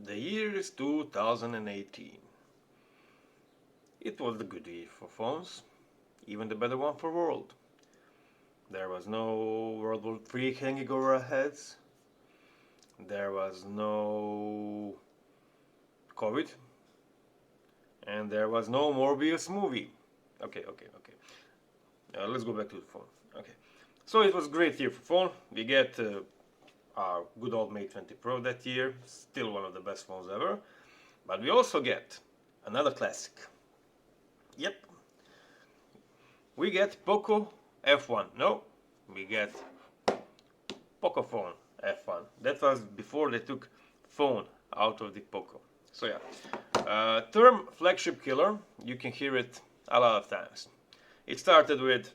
The year is 2018. It was the good year for phones, even the better one for world. There was no World War III hanging over our heads. There was no COVID. And there was no Morbius movie. Okay. Let's go back to the phone. Okay. So it was a great year for phone. We get our good old Mate 20 Pro that year. Still one of the best phones ever. But we also get another classic. Yep. We get Poco F1. No, we get Pocophone F1. That was before they took phone out of the Poco. So yeah, term flagship killer, you can hear it a lot of times. It started with,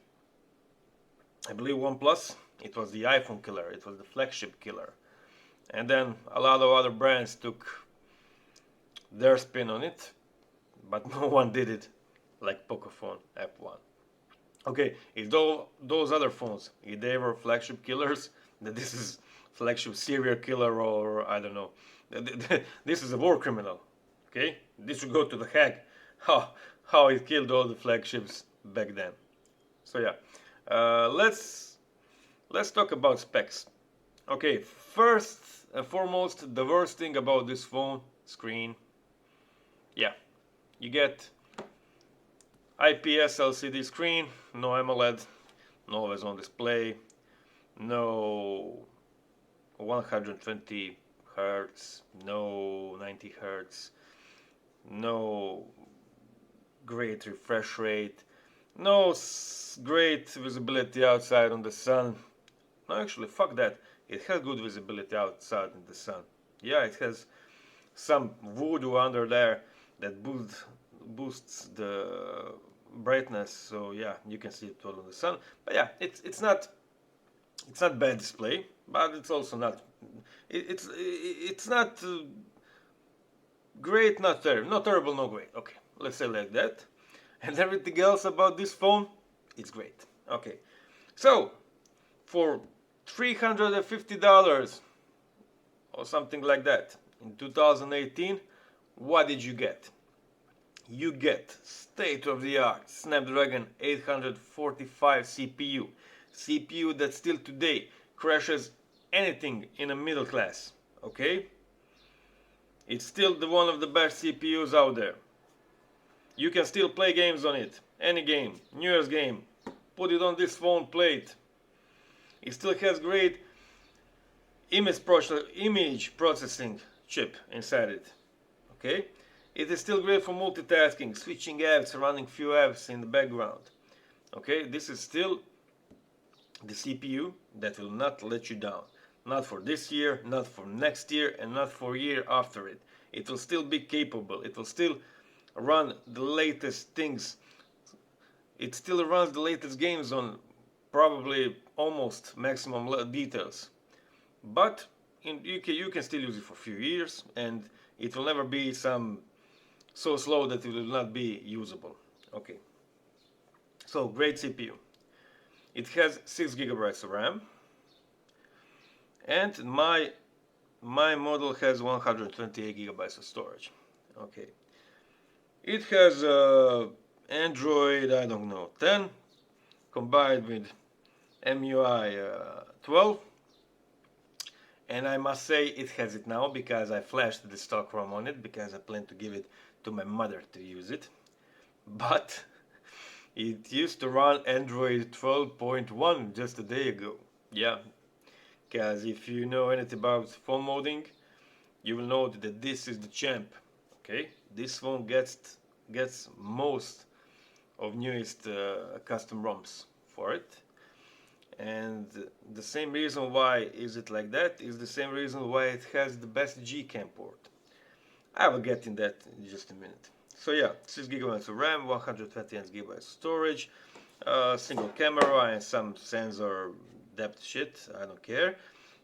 I believe, OnePlus. It was the iPhone killer. It was the flagship killer. And then a lot of other brands took their spin on it, but no one did it like Pocophone F1. Okay, if those other phones, if they were flagship killers, then this is flagship serial killer, or I don't know. This is a war criminal. Okay, this should go to the Hague. How it killed all the flagships back then. So yeah, let's talk about specs. Okay, first and foremost, the worst thing about this phone screen. Yeah, you get IPS LCD screen, no AMOLED, no always on display, no 120 Hertz, no 90 Hertz, no great refresh rate, no great visibility outside on the sun. No, actually, fuck that. It has good visibility outside in the sun. Yeah, it has some voodoo under there that boosts the brightness, so yeah, you can see it all in the sun. But yeah, it's not bad display, but it's also not it's not great, not terrible, no great. Okay, let's say like that. And everything else about this phone, it's great. Okay, so for $350 or something like that in 2018, what did you get? You get state-of-the-art Snapdragon 845 CPU that still today crashes anything in a middle class. Okay, it's still one of the best CPUs out there. You can still play games on it, any game, New Year's game. Put it on this phone, play it. It still has great image processing chip inside it. Okay, it is still great for multitasking, switching apps, running few apps in the background. Okay, this is still the CPU that will not let you down. Not for this year, not for next year, and not for year after it. It will still be capable. It will still run the latest things. It still runs the latest games on probably almost maximum details. But you can still use it for a few years, and it will never be so slow that it will not be usable. Okay, so great CPU. It has 6 gigabytes of RAM, and my model has 128 gigabytes of storage. Okay, it has Android, I don't know, 10 combined with MIUI 12. And I must say it has it now because I flashed the stock ROM on it because I plan to give it to my mother to use it. But it used to run Android 12.1 just a day ago. Yeah, because if you know anything about phone modding, you will know that this is the champ. Okay, this phone gets most of newest custom ROMs for it. And the same reason why is it like that is the same reason why it has the best Gcam port. I will get in that in just a minute. So yeah, 6 gigabytes of RAM, 128 gigabytes of storage, single camera and some sensor depth shit, I don't care.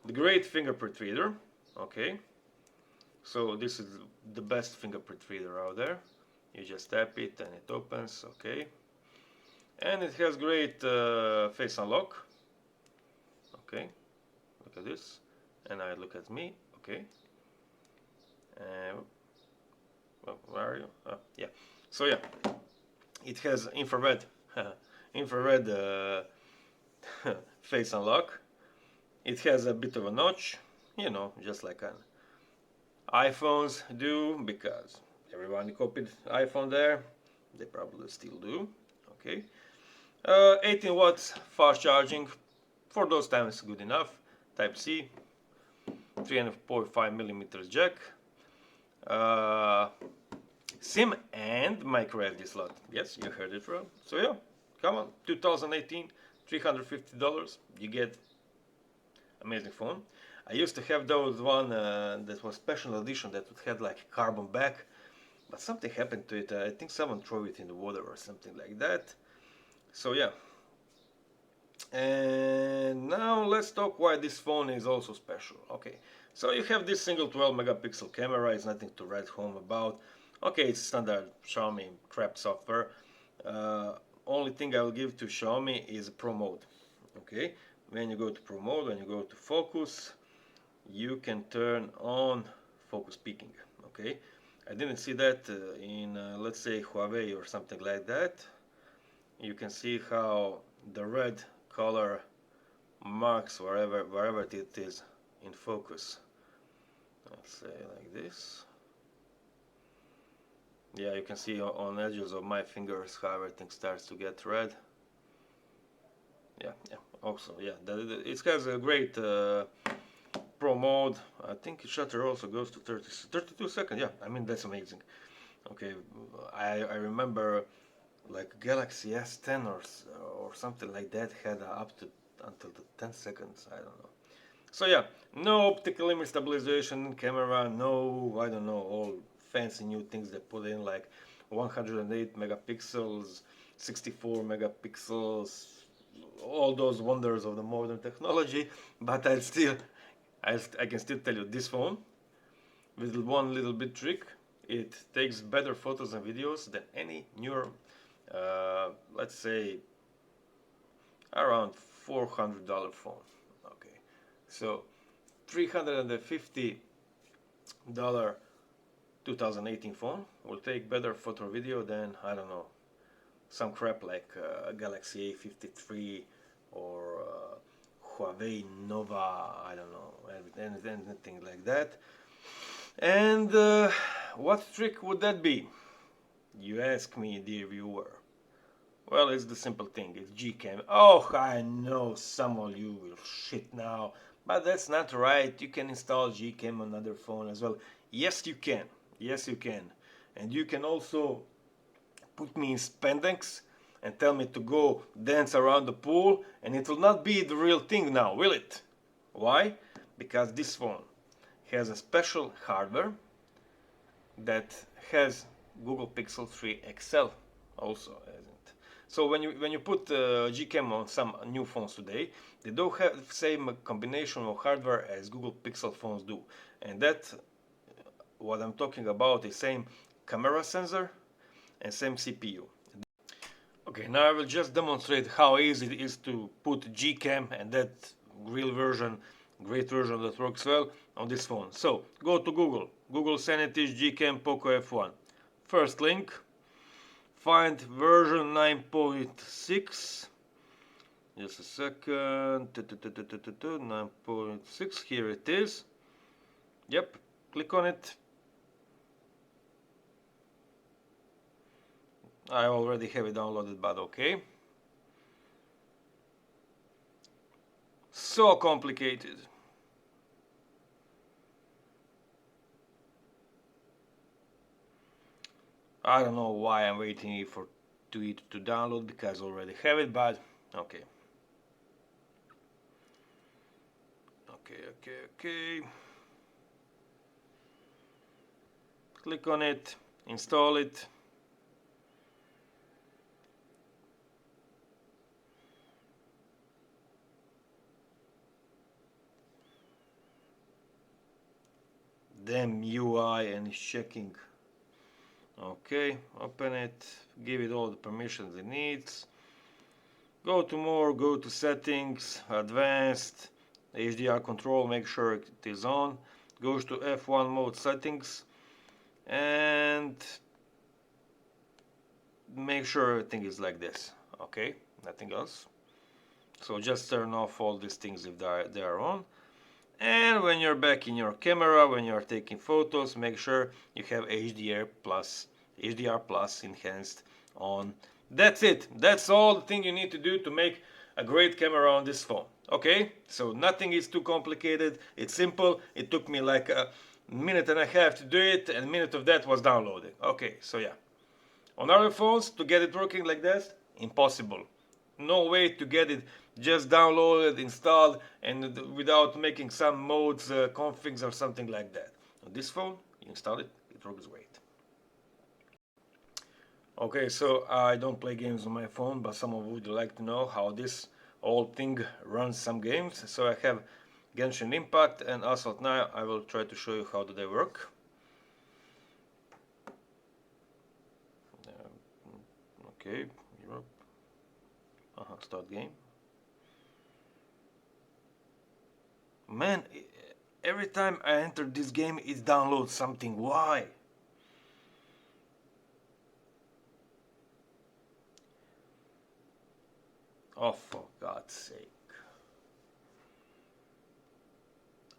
The great fingerprint reader, okay. So this is the best fingerprint reader out there. You just tap it and it opens, okay. And it has great face unlock. Okay, look at this, and I look at me, okay. Well, where are you? Oh, yeah. So yeah, it has infrared, infrared face unlock. It has a bit of a notch, you know, just like an iPhones do, because everyone copied iPhone there. They probably still do. Okay. 18 watts fast charging. For those times, good enough. Type C. 3.5 millimeters jack. SIM and micro SD slot. Yes, you heard it right. So yeah, come on, 2018, $350. You get amazing phone. I used to have those one that was special edition that would have like carbon back, but something happened to it. I think someone threw it in the water or something like that. So yeah. And now let's talk why this phone is also special. Okay, so you have this single 12 megapixel camera. It's nothing to write home about. Okay, it's standard Xiaomi crap software. Only thing I will give to Xiaomi is Pro mode. Okay, when you go to Pro mode, when you go to focus, you can turn on focus peaking. Okay, I didn't see that in let's say Huawei or something like that. You can see how the red color marks wherever it is in focus. Let's say like this. Yeah, you can see on edges of my fingers how everything starts to get red. Yeah. Also, yeah, it has a great Pro mode. I think shutter also goes to 32 seconds. Yeah, I mean that's amazing. Okay, I remember like Galaxy S10 or something like that had up to until the 10 seconds. I don't know. So yeah, no optical image stabilization camera, no, I don't know, all fancy new things they put in like 108 megapixels, 64 megapixels, all those wonders of the modern technology. But I can still tell you this phone with one little bit trick, it takes better photos and videos than any newer, let's say around $400 phone. Okay, so $350 2018 phone will take better photo video than, I don't know, some crap like Galaxy A53 or Huawei Nova, I don't know, anything like that. And what trick would that be? You ask me, dear viewer. Well, it's the simple thing, it's Gcam. Oh, I know some of you will shit now, but that's not right. You can install Gcam on another phone as well. Yes, you can. Yes, you can. And you can also put me in spandex and tell me to go dance around the pool, and it will not be the real thing now, will it? Why? Because this phone has a special hardware that has Google Pixel 3 XL also, isn't? So when you put Gcam on some new phones today, they don't have the same combination of hardware as Google Pixel phones do, and that what I'm talking about is same camera sensor and same CPU. Okay, now I will just demonstrate how easy it is to put Gcam and that real version, great version that works well on this phone. So go to Google Sanity Gcam Poco F1. First link, find version 9.6. Just a second. 9.6, here it is. Yep, click on it. I already have it downloaded, but okay. So complicated. I don't know why I'm waiting for it to download, because I already have it, but okay. Okay. Click on it, install it. Then MIUI and it's checking. Okay, open it, give it all the permissions it needs. Go to more, go to settings, advanced, HDR control, make sure it is on. goes to F1 mode settings, and make sure everything is like this. Okay, nothing else. So just turn off all these things if they are on. And when you're back in your camera, when you're taking photos, make sure you have HDR plus enhanced on. That's it. That's all the thing you need to do to make a great camera on this phone. Okay, so nothing is too complicated. It's simple. It took me like a minute and a half to do it, and a minute of that was downloading. Okay, so yeah. On other phones, to get it working like this, impossible. No way to get it just downloaded, installed, and without making some modes, configs or something like that. On this phone, you install it, it works great. Okay, so I don't play games on my phone, but some of you would like to know how this old thing runs some games. So I have Genshin Impact and Asphalt. Now I will try to show you how do they work. Okay, Europe. Start game. Man, every time I enter this game, it downloads something. Why? Oh, for God's sake.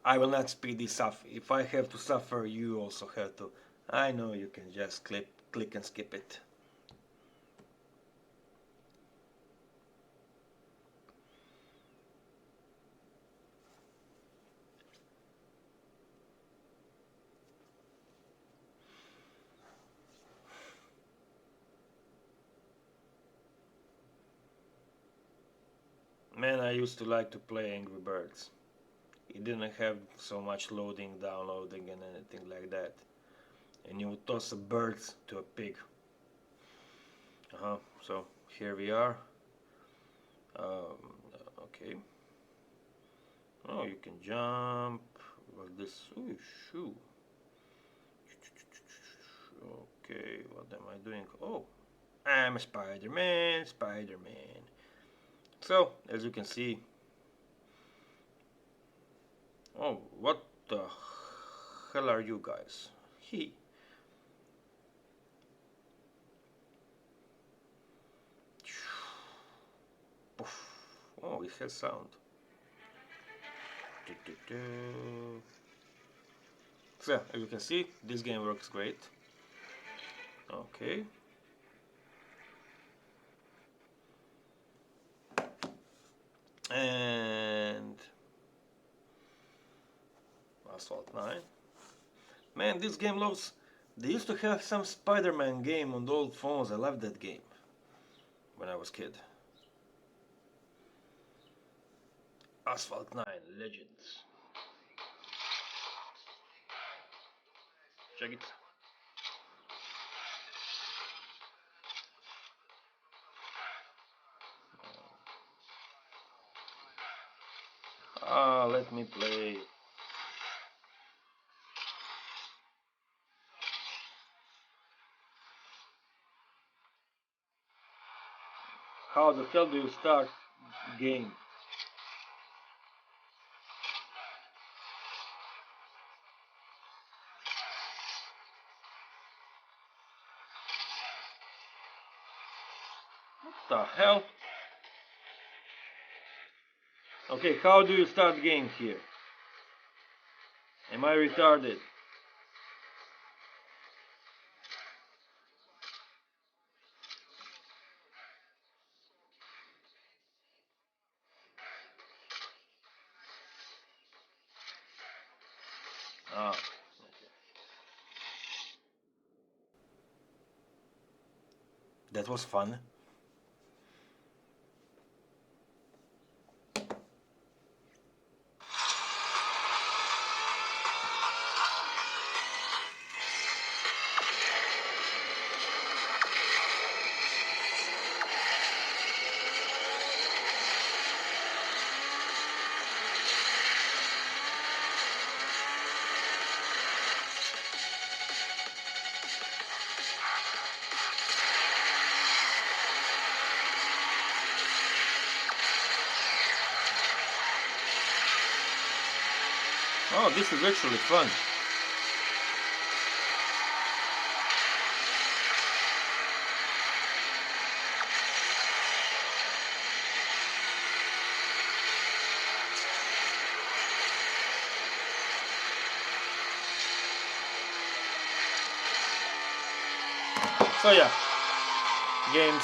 I will not speed this up. If I have to suffer, you also have to. I know you can just click and skip it. Man, I used to like to play Angry Birds. It didn't have so much loading, downloading and anything like that. And you would toss a bird to a pig. So here we are. Okay. Oh, you can jump. What's this? Ooh, shoe. Okay, what am I doing? Oh, I'm Spider-Man, Spider-Man. So, as you can see, oh, what the hell are you guys? Oh, it has sound. So, as you can see, this game works great. Okay. And Asphalt 9. Man, this game loves. They used to have some Spider-Man game on the old phones. I loved that game when I was a kid. Asphalt 9 Legends. Check it. Let me play. How the hell do you start game? What the hell? Okay, how do you start game here? Am I retarded? Ah. That was fun. Oh, this is actually fun. So yeah, games.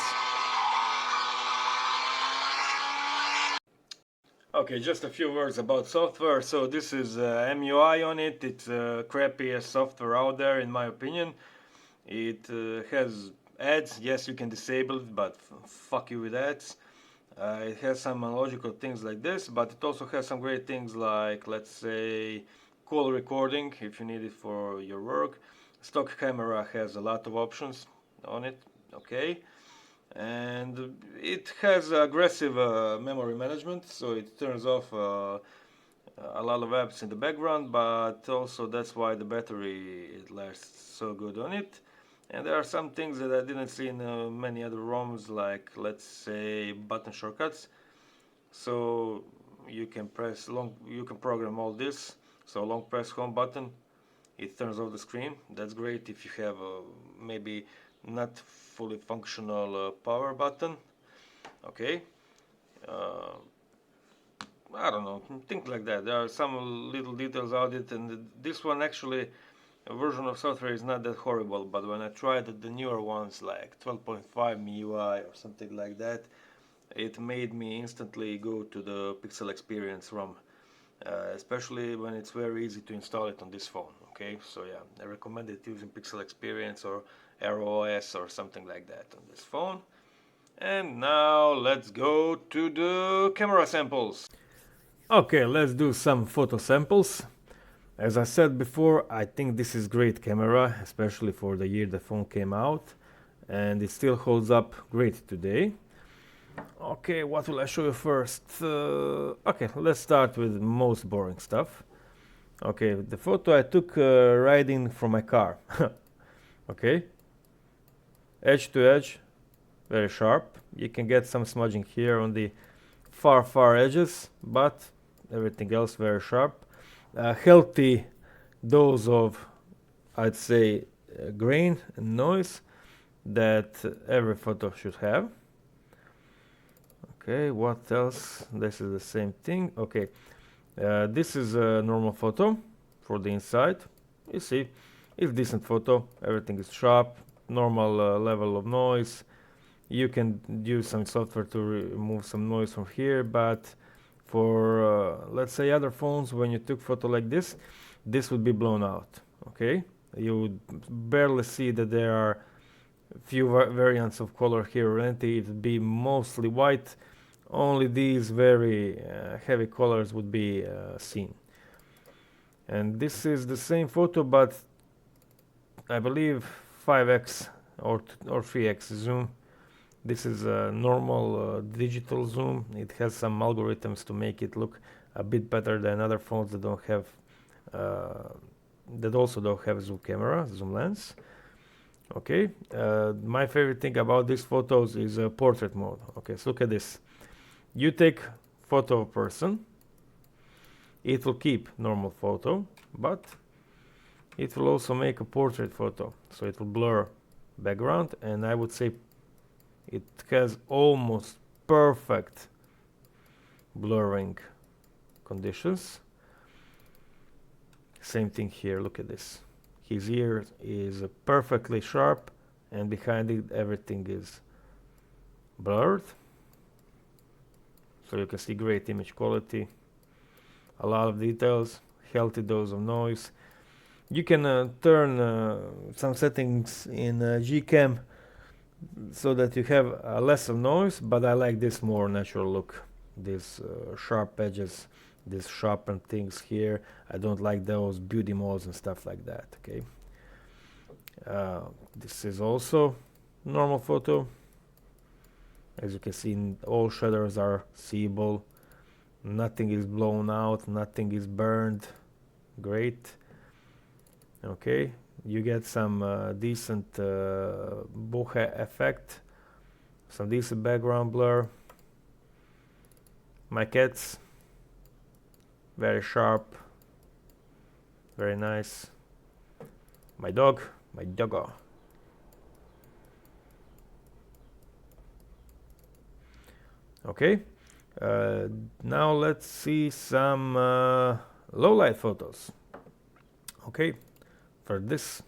Okay, just a few words about software. So this is MIUI on it. It's crappiest software out there in my opinion. It has ads. Yes, you can disable it, but fuck you with ads. It has some unlogical things like this, but it also has some great things like, let's say, call recording if you need it for your work. Stock camera has a lot of options on it. Okay, and it has aggressive memory management, so it turns off a lot of apps in the background, but also that's why the battery it lasts so good on it. And there are some things that I didn't see in many other ROMs, like, let's say, button shortcuts. So you can program all this. So long press home button, it turns off the screen. That's great if you have maybe not fully functional power button. Okay, I don't know, things like that. There are some little details out it, and this one actually, a version of software is not that horrible, but when I tried the newer ones like 12.5 MIUI or something like that, it made me instantly go to the Pixel Experience ROM, especially when it's very easy to install it on this phone. Okay, so yeah, I recommend it using Pixel Experience or AeroOS or something like that on this phone. And now let's go to the camera samples. Okay, let's do some photo samples. As I said before, I think this is great camera, especially for the year the phone came out, and it still holds up great today. Okay, what will I show you first? Okay, let's start with most boring stuff. Okay, the photo I took riding from my car. Okay, edge to edge, very sharp. You can get some smudging here on the far edges, but everything else very sharp. Healthy dose of, I'd say, grain and noise that every photo should have. Okay, what else? This is the same thing. Okay, this is a normal photo for the inside. You see, it's decent photo. Everything is sharp, normal level of noise. You can use some software to remove some noise from here, but for let's say other phones, when you took photo like this would be blown out. Okay, you would barely see that there are few variants of color here. It would be mostly white. Only these very heavy colors would be seen. And this is the same photo, but I believe 5x or 3x zoom. This is a normal digital zoom. It has some algorithms to make it look a bit better than other phones that don't have that also don't have zoom camera, zoom lens. Okay, my favorite thing about these photos is portrait mode. Okay, so look at this. You take photo of a person, it will keep normal photo, but it will also make a portrait photo. So it will blur background, and I would say it has almost perfect blurring conditions. Same thing here, look at this. His ear is perfectly sharp, and behind it everything is blurred. So you can see great image quality, a lot of details, healthy dose of noise. You can turn some settings in Gcam so that you have less of noise, but I like this more natural look. These sharp edges, these sharpened things here. I don't like those beauty modes and stuff like that. Okay. This is also normal photo. As you can see, all shadows are seeable. Nothing is blown out, nothing is burned. Great. Okay, you get some decent bokeh effect, some decent background blur. My cats, very sharp, very nice. My doggo. Okay, now let's see some low light photos. Okay, for this,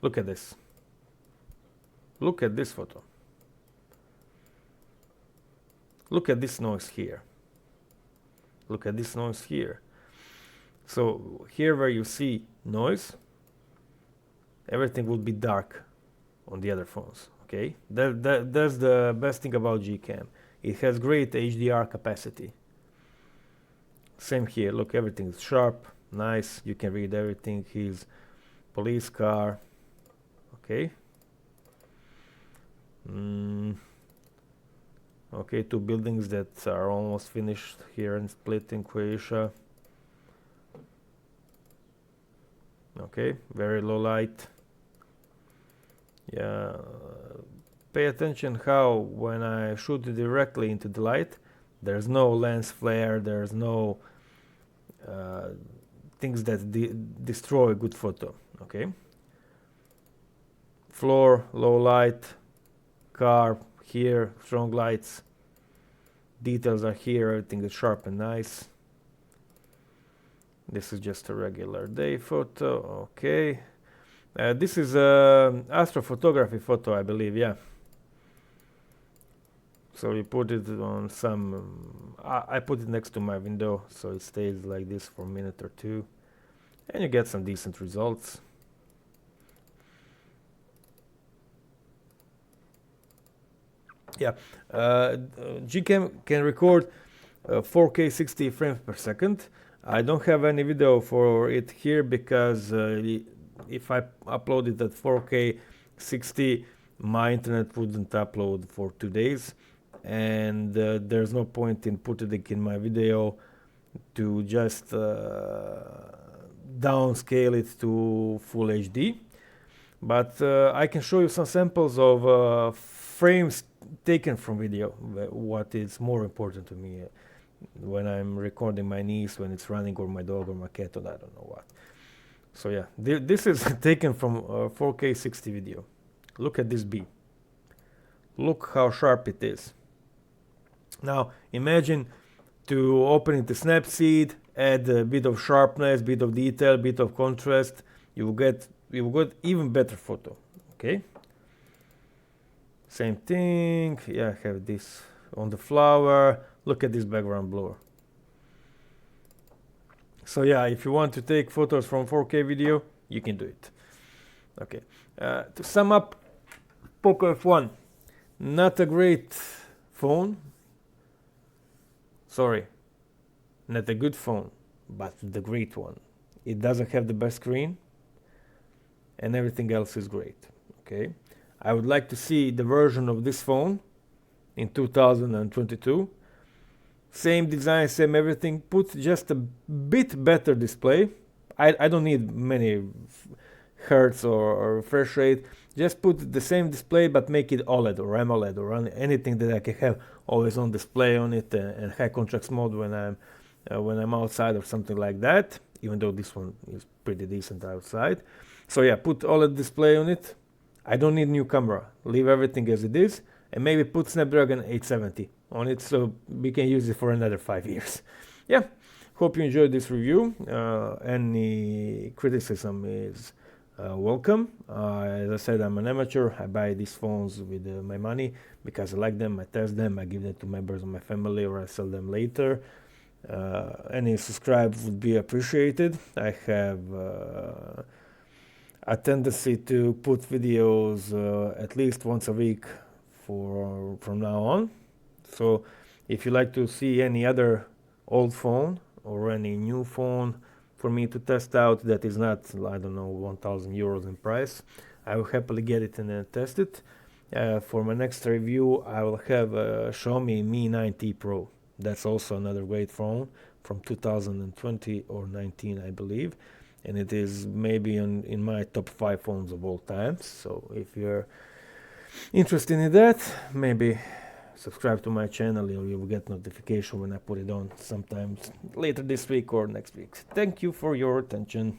look at this. Look at this photo. Look at this noise here. Look at this noise here. So here where you see noise, everything will be dark on the other phones. Okay, that's the best thing about Gcam. It has great HDR capacity. Same here. Look, everything is sharp, nice. You can read everything. His police car. Okay. Okay, two buildings that are almost finished here in Split in Croatia. Okay, very low light. Yeah, pay attention how when I shoot directly into the light, there's no lens flare, there's no things that destroy a good photo. Okay, floor, low light, car here, strong lights, details are here, everything is sharp and nice. This is just a regular day photo. Okay, this is astrophotography photo, I believe. Yeah. So we put it on some. I put it next to my window, so it stays like this for a minute or two, and you get some decent results. Yeah, Gcam can record 4K 60 frames per second. I don't have any video for it here because if I upload it at 4K 60, my internet wouldn't upload for 2 days, and there's no point in putting it in my video to just downscale it to full HD. But I can show you some samples of frames taken from video, what is more important to me when I'm recording my niece when it's running, or my dog, or my cat, or I don't know what. So yeah, this is taken from 4K 60 video. Look at this bee. Look how sharp it is. Now imagine to open it to Snapseed, add a bit of sharpness, bit of detail, bit of contrast. You will get even better photo. Okay. Same thing. Yeah, I have this on the flower. Look at this background blur. So yeah, if you want to take photos from 4K video, you can do it. Okay. To sum up, Poco F1, not a great phone. Sorry, not a good phone, but the great one. It doesn't have the best screen, and everything else is great. Okay. I would like to see the version of this phone in 2022. Same design, same everything. Put just a bit better display. I don't need many hertz or refresh rate. Just put the same display, but make it OLED or AMOLED or anything that I can have always on display on it, and high contrast mode when I'm outside or something like that. Even though this one is pretty decent outside. So yeah, put OLED display on it. I don't need new camera. Leave everything as it is, and maybe put Snapdragon 870 on it so we can use it for another 5 years. Yeah, hope you enjoyed this review. Any criticism is welcome. As I said, I'm an amateur. I buy these phones with my money because I like them, I test them, I give them to members of my family, or I sell them later. Any subscribe would be appreciated. I have a tendency to put videos at least once a week from now on. So if you like to see any other old phone or any new phone for me to test out that is not, I don't know, 1,000 euros in price, I will happily get it and test it. For my next review, I will have a Xiaomi Mi 9T Pro. That's also another great phone from 2020 or 19, I believe. And it is maybe in my top 5 phones of all time. So if you're interested in that, maybe subscribe to my channel, or you will get notification when I put it on, sometimes later this week or next week. Thank you for your attention.